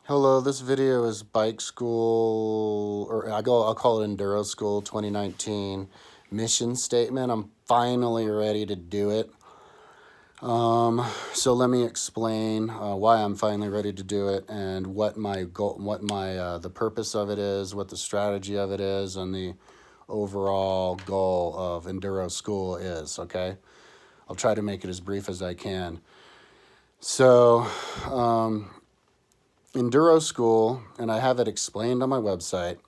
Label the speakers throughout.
Speaker 1: Hello, this video is Bike School, or I'll call it Enduro School 2019 Mission Statement. I'm finally ready to do it. So let me explain why I'm finally ready to do it and what my goal, the purpose of it is, what the strategy of it is, and the overall goal of Enduro School is. Okay, I'll try to make it as brief as I can. So. Enduro School, and I have it explained on my website,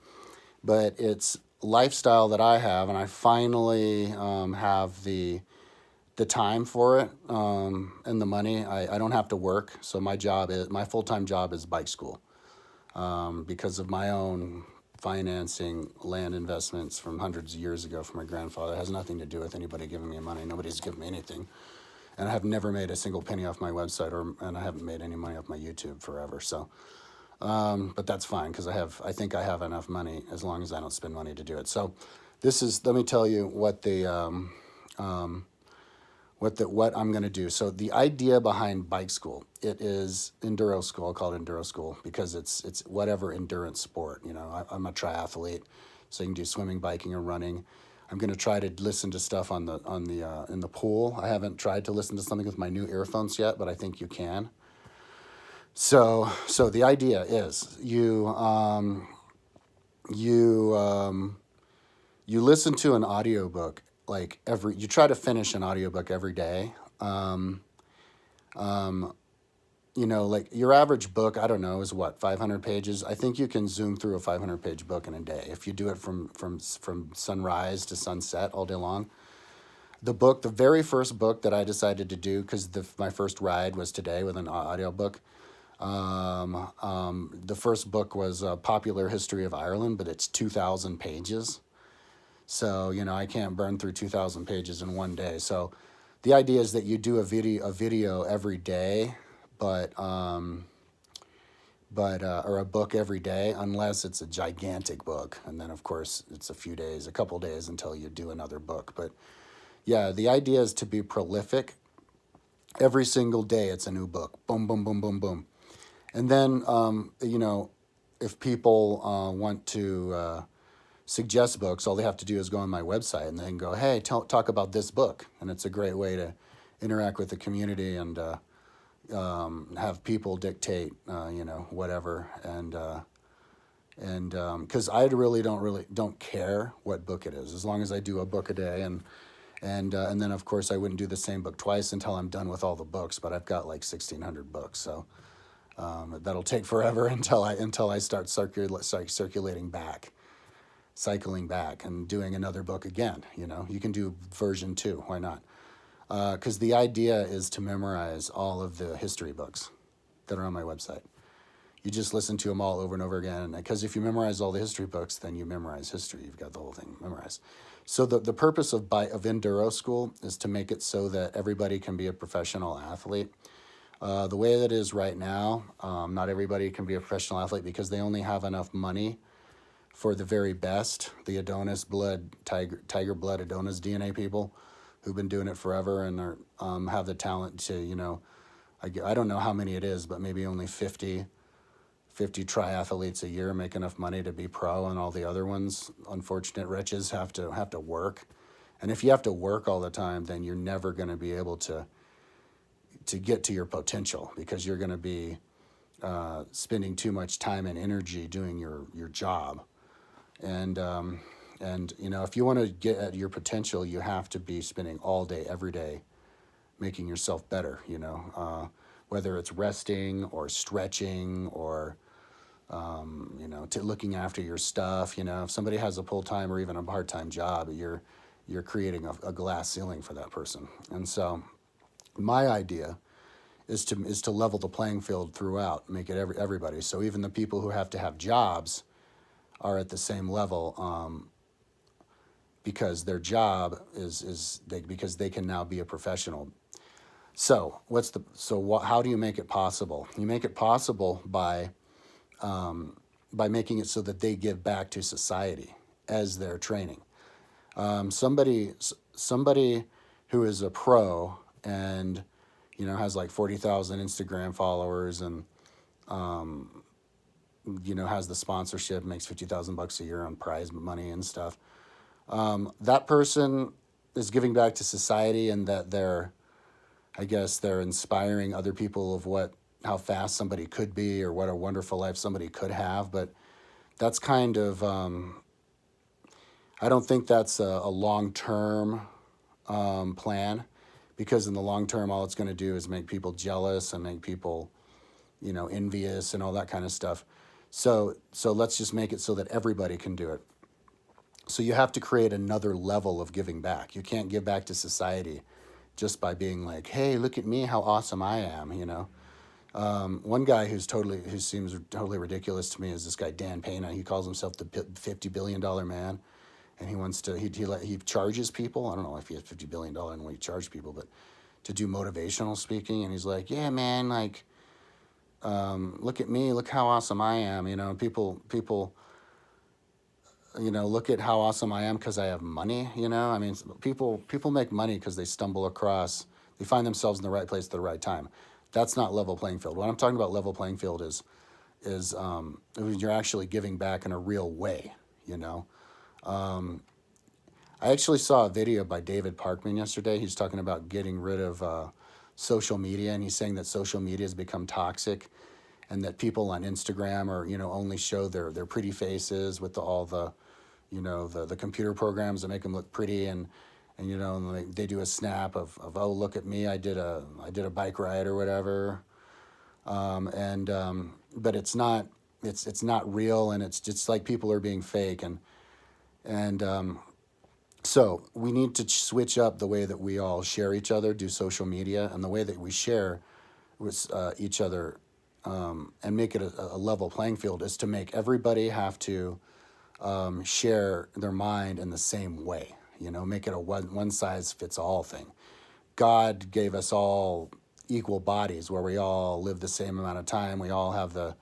Speaker 1: but it's lifestyle that I have, and I finally have the time for it and the money. I don't have to work, so my full-time job is bike school because of my own financing land investments from hundreds of years ago from my grandfather. It has nothing to do with anybody giving me money. Nobody's given me anything. And I have never made a single penny off my website, and I haven't made any money off my YouTube forever. So, but that's fine because I think I have enough money as long as I don't spend money to do it. So, let me tell you what what I'm going to do. So the idea behind bike school, it is Enduro School. I'll call it Enduro School because it's whatever endurance sport. You know, I'm a triathlete, so you can do swimming, biking, or running. I'm going to try to listen to stuff in the pool. I haven't tried to listen to something with my new earphones yet, but I think you can. So the idea is you listen to an audiobook you try to finish an audiobook every day. You know, like your average book, I don't know, is what, 500 pages? I think you can zoom through a 500-page book in a day if you do it from sunrise to sunset all day long. The very first book that I decided to do, because my first ride was today with an audiobook. The first book was a Popular History of Ireland, but it's 2,000 pages. So, you know, I can't burn through 2,000 pages in one day. So the idea is that you do a video every day, or a book every day, unless it's a gigantic book. And then, of course, it's a couple days until you do another book. But yeah, the idea is to be prolific. Every single day, it's a new book. Boom, boom, boom, boom, boom. And then, you know, if people want to suggest books, all they have to do is go on my website and then go, hey, talk about this book. And it's a great way to interact with the community and have people dictate, you know, whatever. And because I really don't care what book it is, as long as I do a book a day. And then, of course, I wouldn't do the same book twice until I'm done with all the books. But I've got like 1,600 books, so that'll take forever until I start cycling back and doing another book again. You know, you can do version 2. Why not? Because the idea is to memorize all of the history books that are on my website. You just listen to them all over and over again. Because if you memorize all the history books, then you memorize history. You've got the whole thing memorized. So the purpose of Enduro School is to make it so that everybody can be a professional athlete. The way that it is right now, not everybody can be a professional athlete because they only have enough money for the very best, the Adonis blood, tiger blood Adonis DNA people who've been doing it forever and are have the talent to, you know, I don't know how many it is, but maybe only 50 triathletes a year make enough money to be pro, and all the other ones, unfortunate wretches, have to work. And if you have to work all the time, then you're never going to be able to get to your potential because you're going to be spending too much time and energy doing your job. And you know, if you want to get at your potential, you have to be spending all day, every day, making yourself better. You know, whether it's resting or stretching or you know, looking after your stuff. You know, if somebody has a full-time or even a part-time job, you're creating a glass ceiling for that person. And so, my idea is to level the playing field throughout, make it everybody. So even the people who have to have jobs are at the same level because their job because they can now be a professional. So how do you make it possible? You make it possible by making it so that they give back to society as they're training. Somebody who is a pro and, you know, has like 40,000 Instagram followers and has the sponsorship, makes $50,000 a year on prize money and stuff. That person is giving back to society, and that I guess they're inspiring other people of how fast somebody could be, or what a wonderful life somebody could have. But that's kind of, I don't think that's a long-term plan, because in the long term, all it's going to do is make people jealous and make people, envious and all that kind of stuff. So let's just make it so that everybody can do it. So you have to create another level of giving back. You can't give back to society just by being like, hey, look at me, how awesome I am, One guy who seems totally ridiculous to me is this guy, Dan Pena. He calls himself the $50 billion man. And he wants to, he charges people. I don't know if he has $50 billion and what he charges people, but to do motivational speaking. And he's like, yeah, man, like, look at me, look how awesome I am. People, look at how awesome I am because I have money. I mean, people make money because they they find themselves in the right place at the right time. That's not level playing field. What I'm talking about level playing field is you're actually giving back in a real way. I actually saw a video by David Parkman yesterday. He's talking about getting rid of social media, and he's saying that social media has become toxic, and that people on Instagram only show their pretty faces with all the the computer programs that make them look pretty, and and they do a snap of oh, look at me, I did a bike ride or whatever, but it's not real, and it's just like people are being fake, and so we need to switch up the way that we all share each other, do social media, and the way that we share with each other, and make it a level playing field, is to make everybody have to share their mind in the same way. Make it a one size fits all thing. God gave us all equal bodies where we all live the same amount of time. We all have the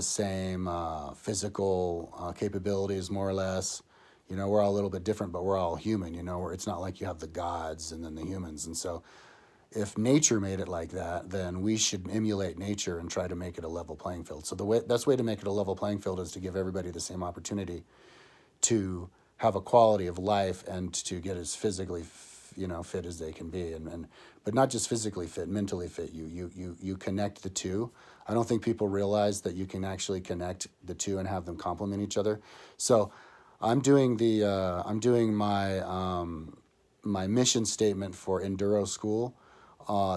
Speaker 1: same physical capabilities, more or less. We're all a little bit different, but we're all human. Where it's not like you have the gods and then the humans. And so, if nature made it like that, then we should emulate nature and try to make it a level playing field. So the best way to make it a level playing field is to give everybody the same opportunity to have a quality of life and to get as physically, fit as they can be, but not just physically fit, mentally fit. You connect the two. I don't think people realize that you can actually connect the two and have them complement each other. So, I'm doing my mission statement for Enduro School.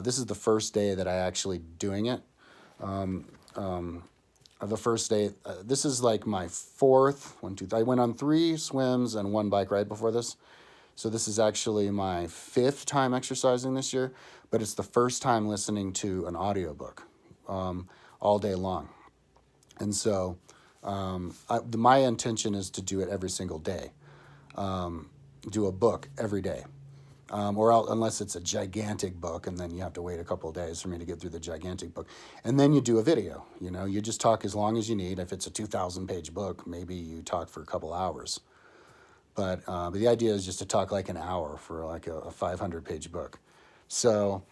Speaker 1: This is the first day that I actually doing it. The first day, this is like my fourth, I went on 3 swims and 1 bike ride before this. So this is actually my 5th time exercising this year, but it's the first time listening to an audiobook all day long. And so my intention is to do it every single day, do a book every day. Unless it's a gigantic book, and then you have to wait a couple of days for me to get through the gigantic book. And then you do a video. You just talk as long as you need. If it's a 2,000-page book, maybe you talk for a couple hours. But the idea is just to talk like an hour for like a 500-page book. So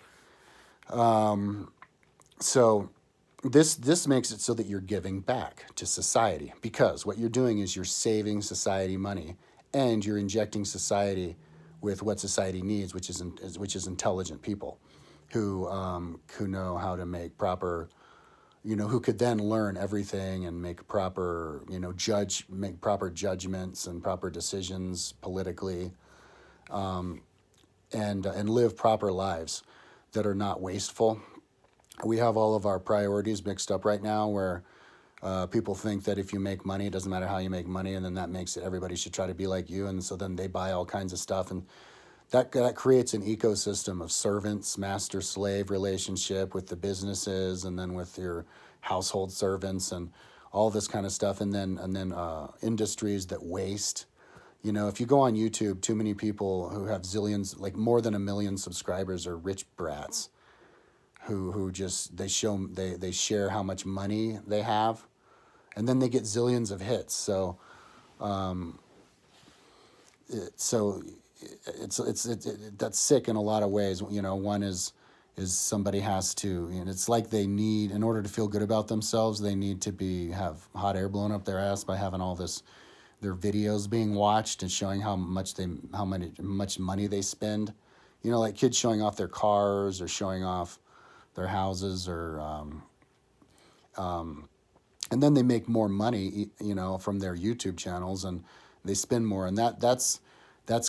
Speaker 1: this makes it so that you're giving back to society, because what you're doing is you're saving society money, and you're injecting society with what society needs, which is intelligent people who know how to make proper, who could then learn everything and make proper, make proper judgments and proper decisions politically, and live proper lives that are not wasteful. We have all of our priorities mixed up right now, where people think that if you make money, it doesn't matter how you make money, and then that makes it everybody should try to be like you, and so then they buy all kinds of stuff, and that creates an ecosystem of servants, master-slave relationship with the businesses, and then with your household servants, and all this kind of stuff, and then industries that waste. If you go on YouTube, too many people who have zillions, like more than 1 million subscribers, are rich brats who just they share how much money they have, and then they get zillions of hits. So that's sick in a lot of ways. One is is somebody has to, and it's like they need, in order to feel good about themselves, they need to have hot air blown up their ass by having all this, their videos being watched and showing how much money they spend. Like kids showing off their cars or showing off their houses, or and then they make more money, from their YouTube channels, and they spend more, and that's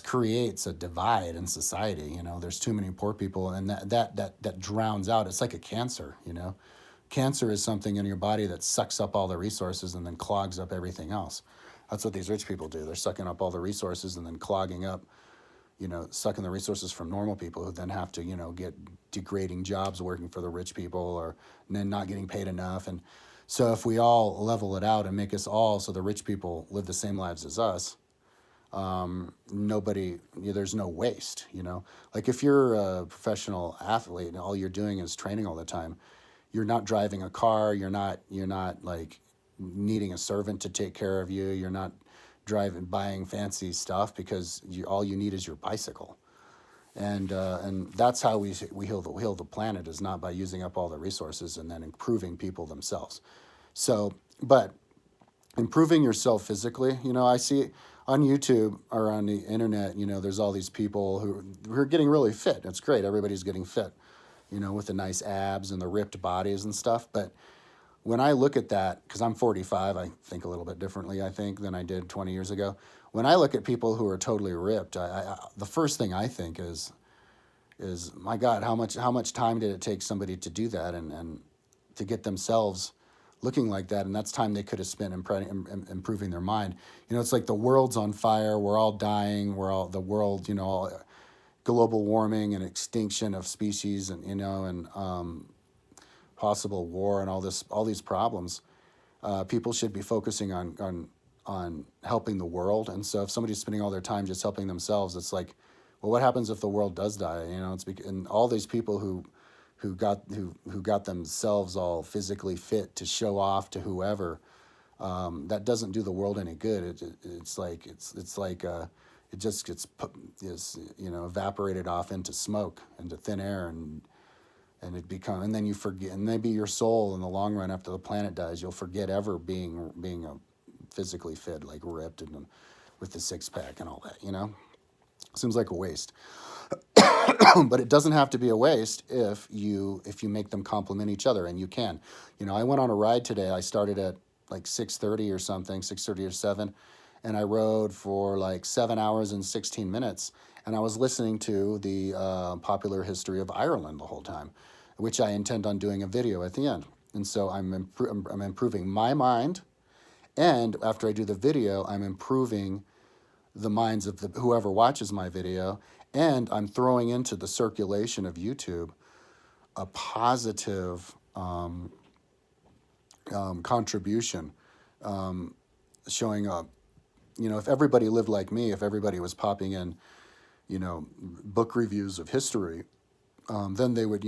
Speaker 1: creates a divide in society. There's too many poor people, and that drowns out. It's like a cancer. Cancer is something in your body that sucks up all the resources and then clogs up everything else. That's what these rich people do. They're sucking up all the resources and then clogging up, sucking the resources from normal people, who then have to, get degrading jobs working for the rich people, or then not getting paid enough. And so if we all level it out and make us all, so the rich people live the same lives as us, nobody, there's no waste. Like if you're a professional athlete and all you're doing is training all the time, you're not driving a car, you're not like needing a servant to take care of you, you're not buying fancy stuff, because all you need is your bicycle. And that's how we heal the planet, is not by using up all the resources and then improving people themselves. So, but improving yourself physically, I see on YouTube or on the internet, there's all these people who are getting really fit. It's great. Everybody's getting fit, with the nice abs and the ripped bodies and stuff. But when I look at that, because I'm 45, I think a little bit differently, I think, than I did 20 years ago. When I look at people who are totally ripped, the first thing I think is my God, how much time did it take somebody to do that, and to get themselves looking like that? And that's time they could have spent improving their mind. It's like the world's on fire. We're all dying. The world, global warming and extinction of species, and possible war and all these problems. People should be focusing on helping the world. And so if somebody's spending all their time just helping themselves, it's like, well, what happens if the world does die? And all these people who got themselves all physically fit to show off to whoever, that doesn't do the world any good. It's like it just gets evaporated off into smoke, into thin air, and and then you forget, and maybe your soul in the long run, after the planet dies, you'll forget ever being a physically fit, like ripped and with the six pack and all that. Seems like a waste. But it doesn't have to be a waste if you make them complement each other, and you can. I went on a ride today. I started at like 6:30 or something, 6:30 or 7, and I rode for like 7 hours and 16 minutes, and I was listening to the popular history of Ireland the whole time, which I intend on doing a video at the end. And so I'm improving my mind, and after I do the video, I'm improving the minds of whoever watches my video, and I'm throwing into the circulation of YouTube a positive contribution, showing up. If everybody lived like me, if everybody was popping in, book reviews of history, then they would,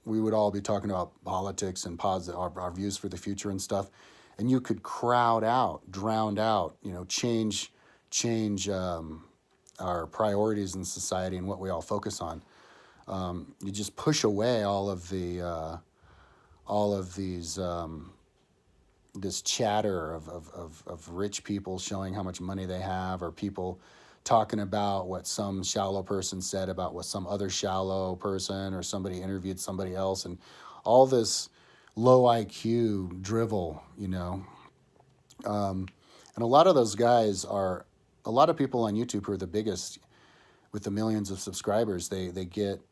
Speaker 1: we would all be talking about politics and our views for the future and stuff, and you could drown out, change our priorities in society and what we all focus on. You just push away all of these this chatter of rich people showing how much money they have, or people talking about what some shallow person said about what some other shallow person, or somebody interviewed somebody else, and all this low IQ drivel, and a lot of those guys are, a lot of people on YouTube who are the biggest with the millions of subscribers, they get,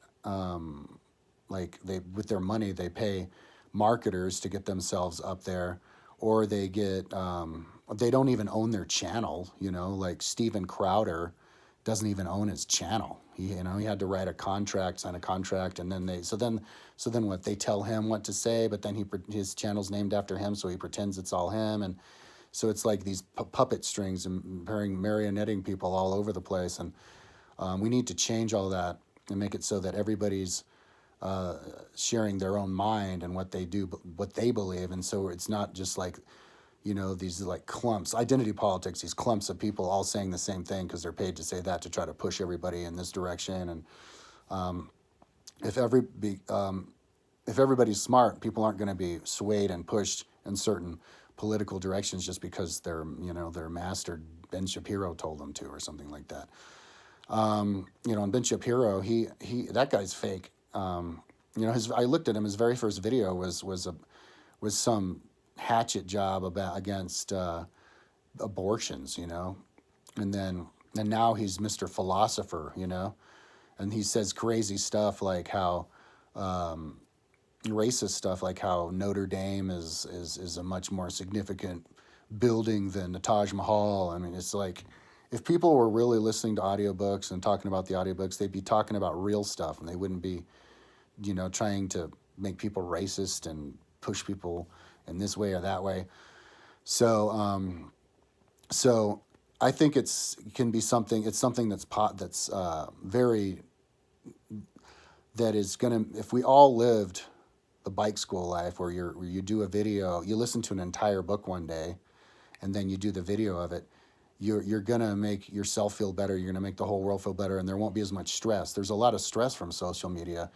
Speaker 1: with their money, they pay marketers to get themselves up there, or they get, they don't even own their channel, like Steven Crowder doesn't even own his channel. He had to sign a contract, and then so then what, they tell him what to say, but then his channel's named after him, so he pretends it's all him. And so it's like these puppet strings and marionetting people all over the place. And we need to change all that and make it so that everybody's sharing their own mind and what they do, what they believe. And so it's not just like, these like clumps, identity politics, these clumps of people all saying the same thing because they're paid to say that, to try to push everybody in this direction. And if if everybody's smart, people aren't going to be swayed and pushed in certain political directions just because their master Ben Shapiro told them to or something like that. And Ben Shapiro, he that guy's fake. I looked at him. His very first video was some hatchet job against abortions, and now he's Mr. Philosopher, and he says crazy stuff like how racist stuff like how Notre Dame is a much more significant building than the Taj Mahal. I mean, it's like if people were really listening to audiobooks and talking about the audiobooks, they'd be talking about real stuff and they wouldn't be, trying to make people racist and push people in this way or that way. So I think it's something that's very, that is gonna, if we all lived the bike school life where you do a video, you listen to an entire book one day, and then you do the video of it, you're gonna make yourself feel better. You're gonna make the whole world feel better, and there won't be as much stress. There's a lot of stress from social media.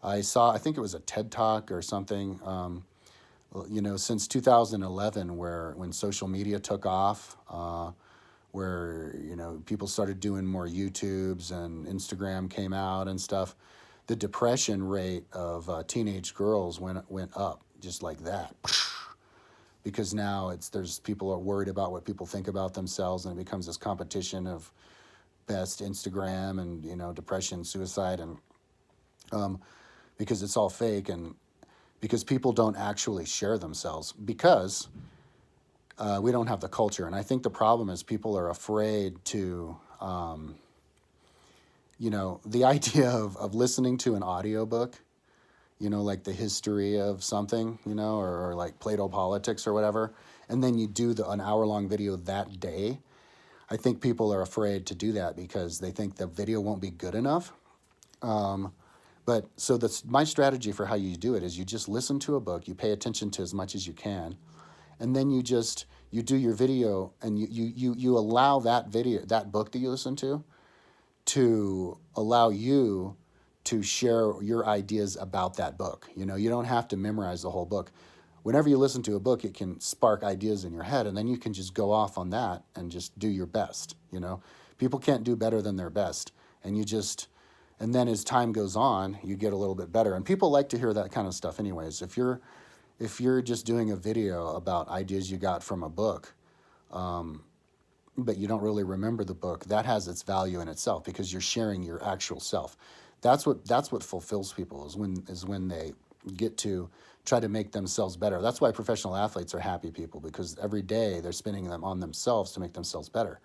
Speaker 1: I think it was a TED Talk or something, since 2011, when social media took off, where people started doing more YouTubes and Instagram came out and stuff. The depression rate of teenage girls went up just like that, because now there's people are worried about what people think about themselves, and it becomes this competition of best Instagram and depression, suicide, and because it's all fake, and because people don't actually share themselves, because we don't have the culture. And I think the problem is people are afraid to, the idea of listening to an audiobook, like the history of something, or like Plato Politics or whatever, and then you do an hour-long video that day. I think people are afraid to do that because they think the video won't be good enough. But so my strategy for how you do it is you just listen to a book, you pay attention to as much as you can, and then you do your video, and you allow that book that you listen to allow you to share your ideas about that book. You don't have to memorize the whole book. Whenever you listen to a book, it can spark ideas in your head, and then you can just go off on that and just do your best. People can't do better than their best, and then as time goes on, you get a little bit better. And people like to hear that kind of stuff anyways. If you're just doing a video about ideas you got from a book, but you don't really remember the book, that has its value in itself because you're sharing your actual self. That's what fulfills people is when they get to try to make themselves better. That's why professional athletes are happy people, because every day they're spending them on themselves to make themselves better.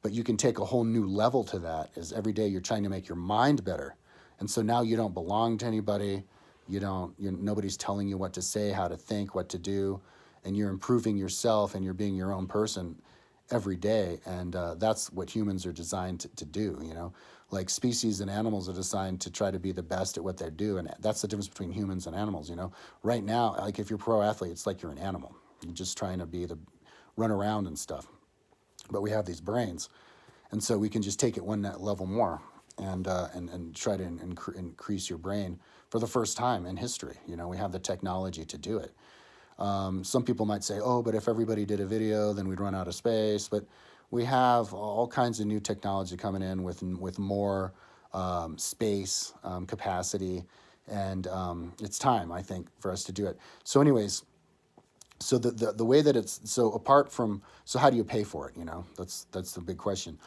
Speaker 1: But you can take a whole new level to that, is every day you're trying to make your mind better. And so now you don't belong to anybody. Nobody's telling you what to say, how to think, what to do, and you're improving yourself and you're being your own person every day. And that's what humans are designed to do. Like species and animals are designed to try to be the best at what they do. And that's the difference between humans and animals. Right now, like if you're a pro athlete, it's like you're an animal. You're just trying to run around and stuff. But we have these brains, and so we can just take it one level more and try to increase your brain for the first time in history. We have the technology to do it. Some people might say, oh, but if everybody did a video, then we'd run out of space. But we have all kinds of new technology coming in with more space capacity, and it's time, I think, for us to do it. So anyways, so the way that it's, so how do you pay for it? That's the big question.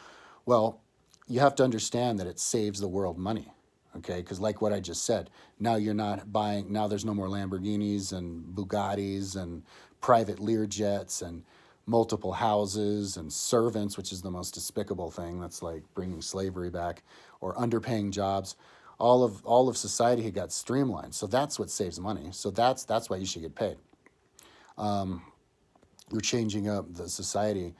Speaker 1: Well, you have to understand that it saves the world money. Okay, because like what I just said, now there's no more Lamborghinis and Bugattis and private Learjets and multiple houses and servants, which is the most despicable thing. That's like bringing slavery back, or underpaying jobs. All of society had got streamlined. So that's what saves money. So that's why you should get paid. You're changing up the society,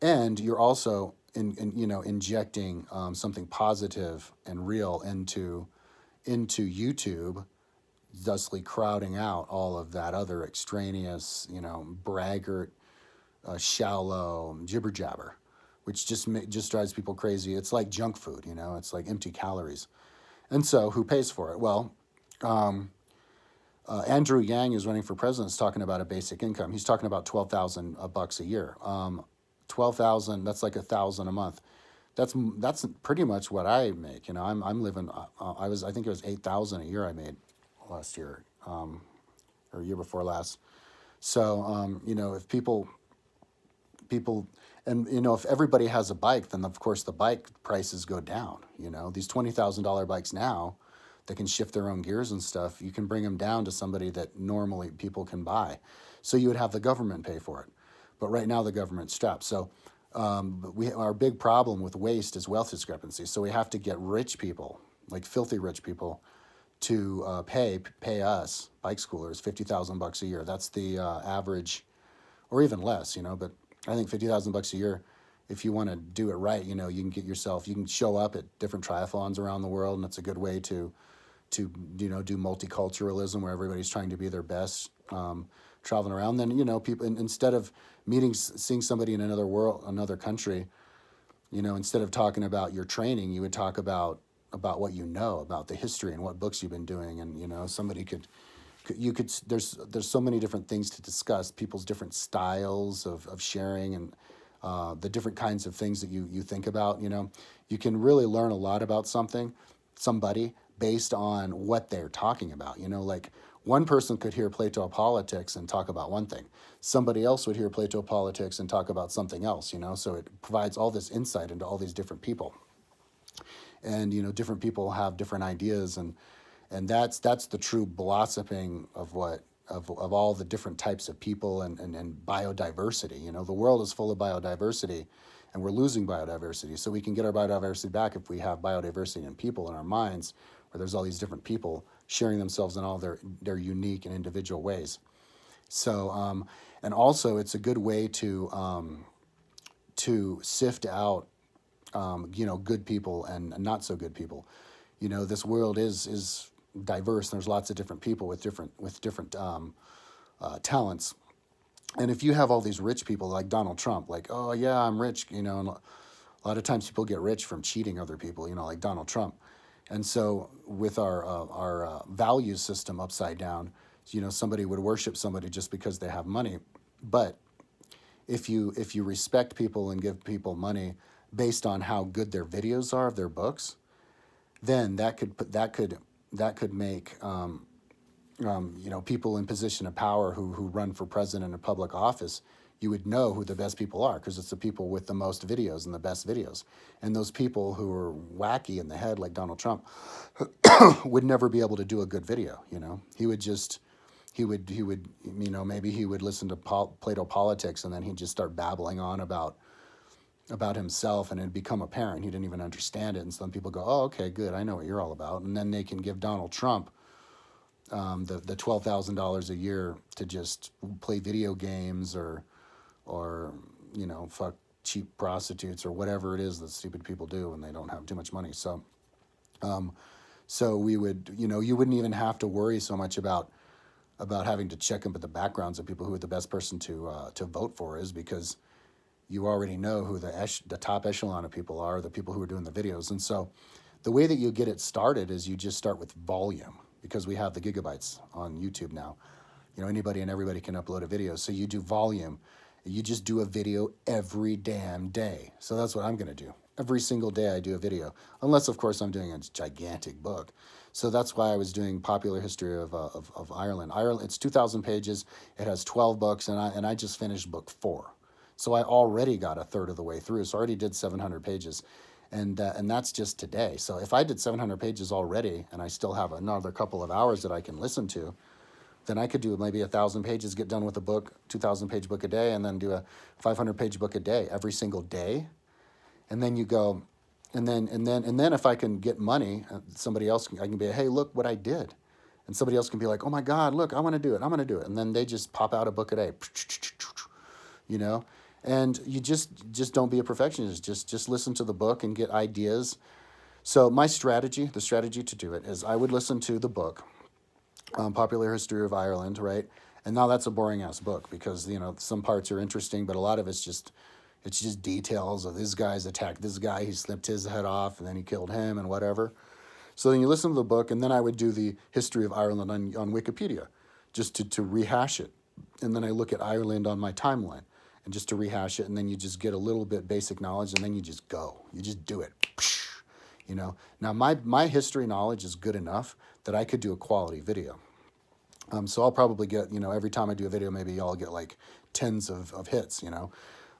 Speaker 1: and you're also injecting something positive and real into YouTube, thusly crowding out all of that other extraneous, braggart, shallow jibber jabber, which just drives people crazy. It's like junk food, it's like empty calories. And so who pays for it? Well, Andrew Yang is running for president, is talking about a basic income. He's talking about $12,000 a year. 12,000, that's like 1,000 a month. That's pretty much what I make. You know, I'm living. I think it was 8,000 a year I made last year, or year before last. So you know, if people, and you know, if everybody has a bike, then of course the bike prices go down. You know, these $20,000 bikes now that can shift their own gears and stuff, you can bring them down to somebody that normally people can buy. So you would have the government pay for it. But right now the government's strapped. So our big problem with waste is wealth discrepancy. So we have to get rich people, like filthy rich people, to pay us bike schoolers $50,000 a year. That's the average, or even less, you know. But I think $50,000 a year, if you want to do it right, you know, you can show up at different triathlons around the world, and it's a good way to you know, do multiculturalism where everybody's trying to be their best, traveling around. Then, you know, people, instead of seeing somebody in another country, you know, instead of talking about your training, you would talk about what you know about the history and what books you've been doing. And you know, somebody there's so many different things to discuss, people's different styles of sharing, and the different kinds of things that you think about. You know, you can really learn a lot about somebody based on what they're talking about. You know, like one person could hear Plato politics and talk about one thing. Somebody else would hear Plato politics and talk about something else, you know, so it provides all this insight into all these different people. And, you know, different people have different ideas, and that's the true blossoming of all the different types of people and biodiversity. You know, the world is full of biodiversity, and we're losing biodiversity. So we can get our biodiversity back if we have biodiversity in people in our minds, where there's all these different people sharing themselves in all their unique and individual ways. So, and also it's a good way to sift out, you know, good people and not so good people. You know, this world is diverse. There's lots of different people with different talents. And if you have all these rich people like Donald Trump, like, oh yeah, I'm rich, you know, and a lot of times people get rich from cheating other people, you know, like Donald Trump. And so with our value system upside down, you know, somebody would worship somebody just because they have money. But if you respect people and give people money based on how good their videos are of their books, then that could make you know, people in position of power who run for president in public office. You would know who the best people are, because it's the people with the most videos and the best videos. And those people who are wacky in the head, like Donald Trump, would never be able to do a good video. You know, he would, you know, maybe he would listen to Plato politics, and then he'd just start babbling on about himself, and it'd become apparent he didn't even understand it. And some people go, oh, okay, good, I know what you're all about. And then they can give Donald Trump the $12,000 a year to just play video games or you know, fuck cheap prostitutes or whatever it is that stupid people do when they don't have too much money. So so we would, you know, you wouldn't even have to worry so much about having to check up at the backgrounds of people who the best person to vote for is, because you already know who the top echelon of people are, the people who are doing the videos. And so the way that you get it started is you just start with volume, because we have the gigabytes on YouTube now. You know, anybody and everybody can upload a video. So you do volume. You just do a video every damn day. So that's what I'm going to do. Every single day I do a video. Unless, of course, I'm doing a gigantic book. So that's why I was doing Popular History of Ireland. Ireland, it's 2,000 pages. It has 12 books, and I just finished book 4. So I already got a third of the way through. So I already did 700 pages. And that's just today. So if I did 700 pages already, and I still have another couple of hours that I can listen to, then I could do maybe 1,000 pages, get done with a book, 2,000 page book a day, and then do a 500 page book a day every single day. And then you go, and then if I can get money, somebody else I can be, hey, look what I did, and somebody else can be like, oh my God, look, I want to do it, I'm going to do it, and then they just pop out a book a day, you know. And you just don't be a perfectionist. Just listen to the book and get ideas. So my strategy, the strategy to do it, is I would listen to the book, Popular History of Ireland, right? And now that's a boring ass book, because, you know, some parts are interesting, but a lot of it's just details of this guy's attacked this guy, he snipped his head off, and then he killed him and whatever. So then you listen to the book, and then I would do the history of Ireland on Wikipedia, just to rehash it. And then I look at Ireland on my timeline, and just to rehash it, and then you just get a little bit basic knowledge, and then you just go. You just do it. You know. Now my history knowledge is good enough that I could do a quality video. So I'll probably get, every time I do a video, maybe I'll get like tens of hits,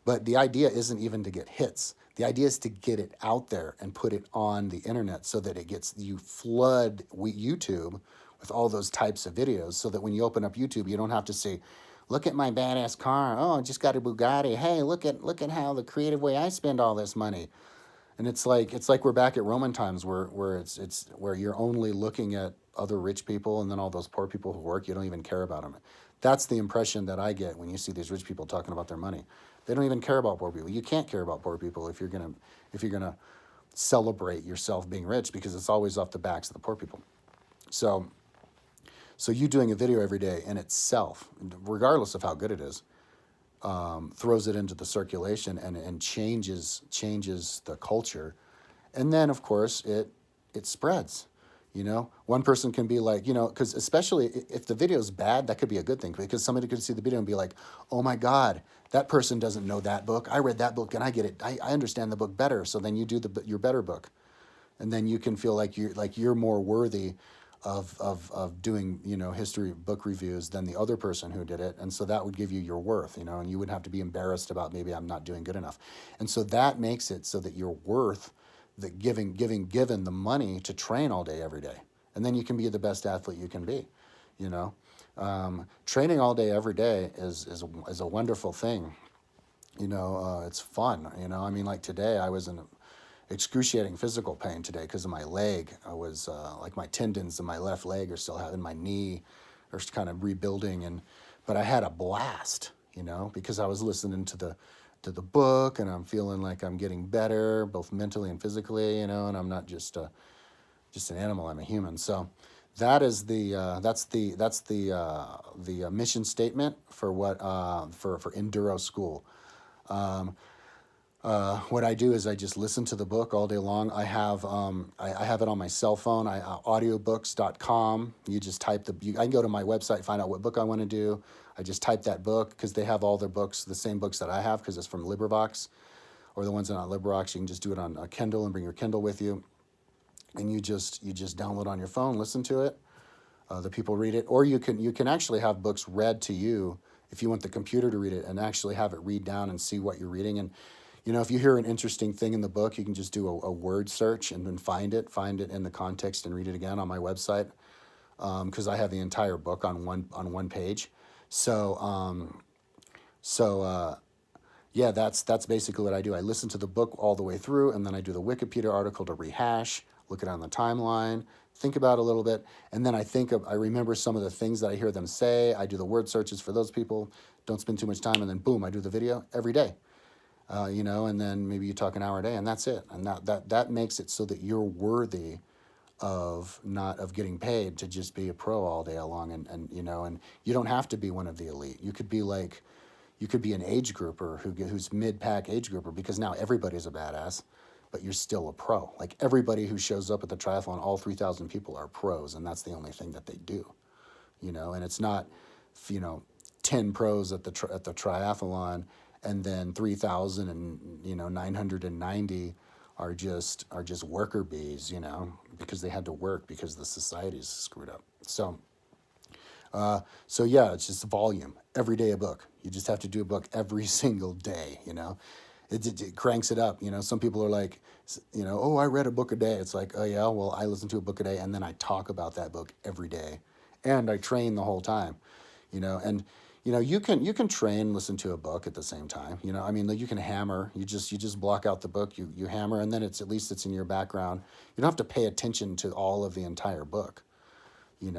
Speaker 1: But the idea isn't even to get hits. The idea is to get it out there and put it on the internet so that you flood YouTube with all those types of videos, so that when you open up YouTube, you don't have to say, look at my badass car. Oh, I just got a Bugatti. Hey, look at how the creative way I spend all this money. And it's like we're back at Roman times where it's where you're only looking at other rich people, and then all those poor people who work, you don't even care about them. That's the impression that I get when you see these rich people talking about their money. They don't even care about poor people. You can't care about poor people if you're gonna celebrate yourself being rich, because it's always off the backs of the poor people. So you doing a video every day in itself, regardless of how good it is, throws it into the circulation and changes the culture. And then, of course, it spreads. One person can be like, because especially if the video is bad, that could be a good thing, because somebody could see the video and be like, oh my God, that person doesn't know that book. I read that book and I get it. I understand the book better. So then you do your better book. And then you can feel like you're more worthy of doing, history book reviews than the other person who did it. And so that would give you your worth, and you wouldn't have to be embarrassed about, maybe I'm not doing good enough. And so that makes it so that you're worth the given the money to train all day, every day. And then you can be the best athlete you can be, training all day, every day is a wonderful thing. It's fun, I mean, like today I was in excruciating physical pain today because of my leg. I was like, my tendons in my left leg are still having, my knee are kind of rebuilding, but I had a blast, because I was listening to the book, and I'm feeling like I'm getting better, both mentally and physically, and I'm not just an animal, I'm a human. So that is the mission statement for for Enduro School. What I do is I just listen to the book all day long. I have it on my cell phone. Audiobooks.com. You just type I can go to my website, find out what book I want to do. I just type that book, because they have all their books, the same books that I have, because it's from LibriVox, or the ones that are not LibriVox. You can just do it on a Kindle and bring your Kindle with you, and you just download on your phone, listen to it. The people read it, or you can actually have books read to you if you want the computer to read it, and actually have it read down and see what you're reading. And if you hear an interesting thing in the book, you can just do a word search and then find it in the context and read it again on my website, because I have the entire book on one page. So yeah, that's basically what I do. I listen to the book all the way through, and then I do the Wikipedia article to rehash, look at it on the timeline, think about it a little bit, and then I remember some of the things that I hear them say. I do the word searches for those people, don't spend too much time, and then boom, I do the video every day. And then maybe you talk an hour a day, and that's it. And that makes it so that you're worthy of getting paid to just be a pro all day long, and you don't have to be one of the elite. You could be an age grouper who's mid-pack age grouper, because now everybody's a badass, but you're still a pro. Like, everybody who shows up at the triathlon, all 3,000 people are pros, and that's the only thing that they do. And it's not 10 pros at the triathlon, and then 3,990 are just worker bees, because they had to work because the society's screwed up. So yeah, it's just volume. Every day a book. You just have to do a book every single day. It cranks it up. Some people are like, oh, I read a book a day. It's like, oh yeah, well, I listen to a book a day, and then I talk about that book every day, and I train the whole time. And you can train, listen to a book at the same time. I mean, you can hammer. You just block out the book. You hammer, and then at least it's in your background. You don't have to pay attention to all of the entire book. You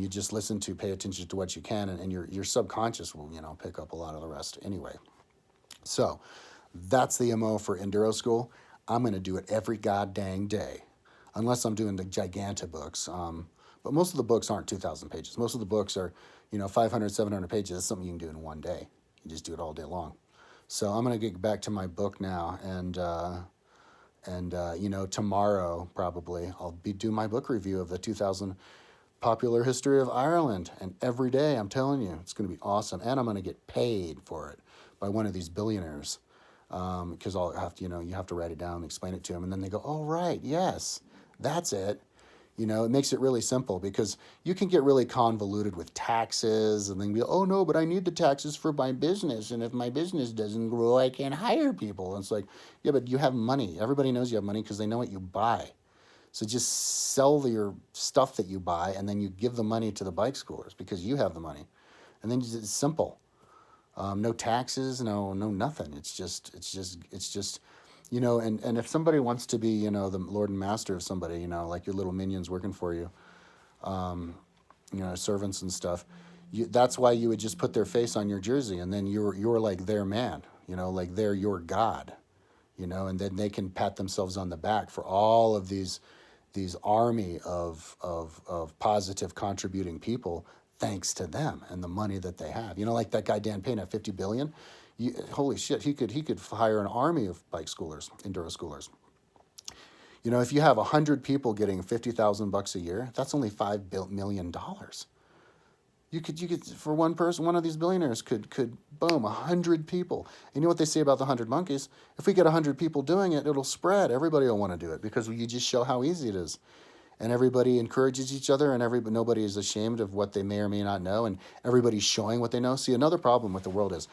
Speaker 1: just pay attention to what you can, and your subconscious will pick up a lot of the rest anyway. So that's the MO for Enduro School. I'm going to do it every goddamn day, unless I'm doing the gigantic books. But most of the books aren't 2,000 pages. Most of the books are 500, 700 pages. That's something you can do in one day. You just do it all day long. So I'm going to get back to my book now, and And, tomorrow probably I'll be do my book review of the 2000 popular history of Ireland. And every day, I'm telling you, it's going to be awesome. And I'm going to get paid for it by one of these billionaires. Because I'll have to, you have to write it down and explain it to them. And then they go, oh, right, yes, that's it. It makes it really simple because you can get really convoluted with taxes and then be, oh no, but I need the taxes for my business. And if my business doesn't grow, I can't hire people. And it's like, yeah, but you have money. Everybody knows you have money because they know what you buy. So just sell your stuff that you buy and then you give the money to the bike schoolers because you have the money. And then it's simple. No taxes, no nothing. It's just, and if somebody wants to be, the Lord and Master of somebody, like your little minions working for you, servants and stuff, that's why you would just put their face on your jersey and then you're like their man, like they're your God, and then they can pat themselves on the back for all of these army of positive contributing people thanks to them and the money that they have. Like that guy Dan Payne at 50 billion. Holy shit, he could hire an army of bike schoolers, enduro schoolers. If you have 100 people getting $50,000 a year, that's only $5 million. You could for one person, one of these billionaires could boom 100 people. And you know what they say about the 100 monkeys? If we get 100 people doing it, it'll spread. Everybody will want to do it because you just show how easy it is. And everybody encourages each other, and nobody is ashamed of what they may or may not know, and everybody's showing what they know. See, another problem with the world is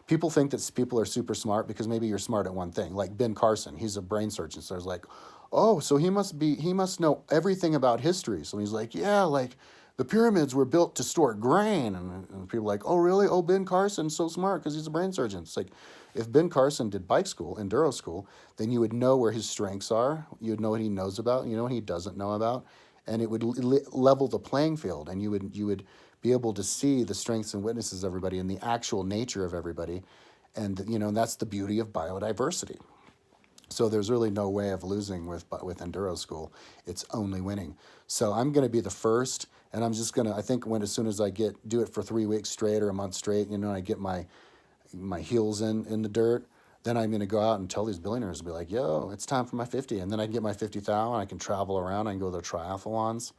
Speaker 1: people think that people are super smart because maybe you're smart at one thing. Like Ben Carson, he's a brain surgeon, so it's like, oh, so he must know everything about history. So he's like, yeah, like the pyramids were built to store grain, and people are like, oh, really? Oh, Ben Carson's so smart because he's a brain surgeon. It's like, if Ben Carson did bike school, enduro school, then you would know where his strengths are. You would know what he knows about. You know what he doesn't know about, and it would level the playing field. And you would be able to see the strengths and weaknesses of everybody and the actual nature of everybody, and that's the beauty of biodiversity. So there's really no way of losing with enduro school. It's only winning. So I'm going to be the first, and I'm just going to. I think as soon as I do it for 3 weeks straight or a month straight, I get my heels in the dirt, then I'm going to go out and tell these billionaires, be like, yo, it's time for my 50. And then I can get my 50,000. I can travel around. I can go to triathlons,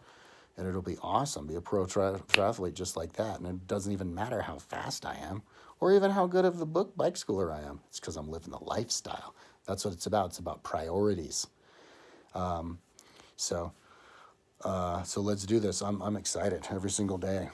Speaker 1: and it'll be awesome. Be a pro triathlete just like that. And it doesn't even matter how fast I am or even how good of the bike schooler I am. It's because I'm living the lifestyle. That's what it's about. It's about priorities. So let's do this. I'm excited every single day.